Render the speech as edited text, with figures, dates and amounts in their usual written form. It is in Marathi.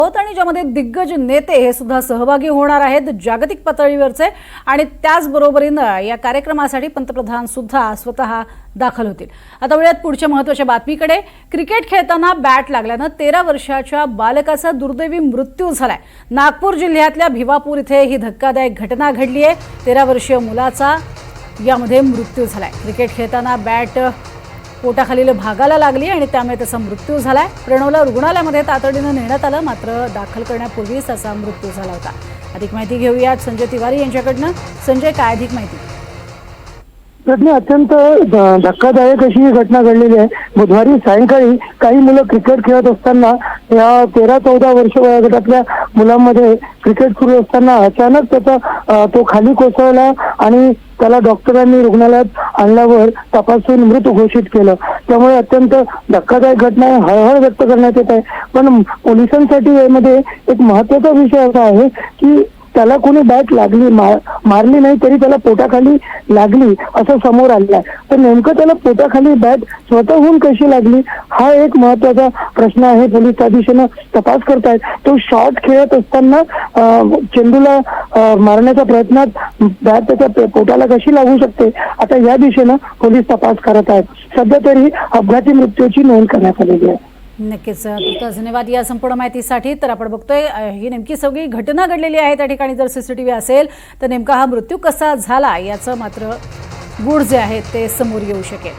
आणि ज्यामध्ये दिग्गज नेते हे सुद्धा सहभागी होणार आहेत जागतिक पातळीवरचे आणि त्याचबरोबरीने या कार्यक्रमासाठी पंतप्रधान सुद्धा स्वतः दाखल होतील। आता वेळात पुढच्या महत्त्वाच्या बातमीकडे। क्रिकेट खेळताना बॅट लागल्याने 13 वर्षाच्या बालकाचा दुर्दैवी मृत्यू झालाय। नागपूर जिल्ह्यातल्या भिवापूर इथे ही धक्कादायक घटना घडली आहे। 13 वर्षीय मुलाचा यामध्ये मृत्यू झालाय। क्रिकेट खेळताना बॅट पोटाखालील भागाला लागली आणि त्यामुळे त्याचा मृत्यू झालाय। प्रणवला रुग्णालयामध्ये तातडीने नेण्यात आलं, मात्र दाखल करण्यापूर्वीच त्याचा मृत्यू झाला होता। अधिक माहिती घेऊयात संजय तिवारी यांच्याकडनं। संजय, काय अधिक माहिती? घटना अत्यंत धक्कादायक अशी ही घटना घडलेली आहे। बुधवारी सायंकाळी काही मुलं क्रिकेट खेळत असताना या 13-14 वर्ष वयोगटातल्या मुलांमध्ये क्रिकेट सुरू असताना अचानक त्याचा तो खाली कोसळला आणि त्याला डॉक्टरांनी रुग्णालयात आणल्यावर तपासून मृत घोषित केलं। त्यामुळे अत्यंत धक्कादायक घटना हळहळ व्यक्त करण्यात येत आहे। पण पोलिसांसाठी यामध्ये एक महत्त्वाचा विषय असा आहे की त्याला कोणी बॅट लागली मारली नाही तरी त्याला पोटाखाली लागली असं समोर आलेलं आहे। तर नेमकं त्याला पोटाखाली बॅट स्वतःहून कशी लागली हा एक महत्त्वाचा प्रश्न आहे। पोलीस त्या दिशेनं तपास करतायत। तो शॉट खेळत असताना चेंडूला मारण्याच्या प्रयत्नात बॅट त्याच्या पोटाला कशी लागू शकते, आता या दिशेनं पोलीस तपास करत आहेत। सध्या तरी अपघाती मृत्यूची नोंद करण्यात आलेली आहे। नक्कीच, धन्यवाद या संपूर्ण माहितीसाठी। तर आपण बघतोय ही नेमकी सगळी घटना घडलेली आहे। त्या ठिकाणी जर सीसीटीव्ही असेल तर नेमका हा मृत्यू कसा झाला याचं मात्र गूढ जे आहे ते समोर येऊ शकेल।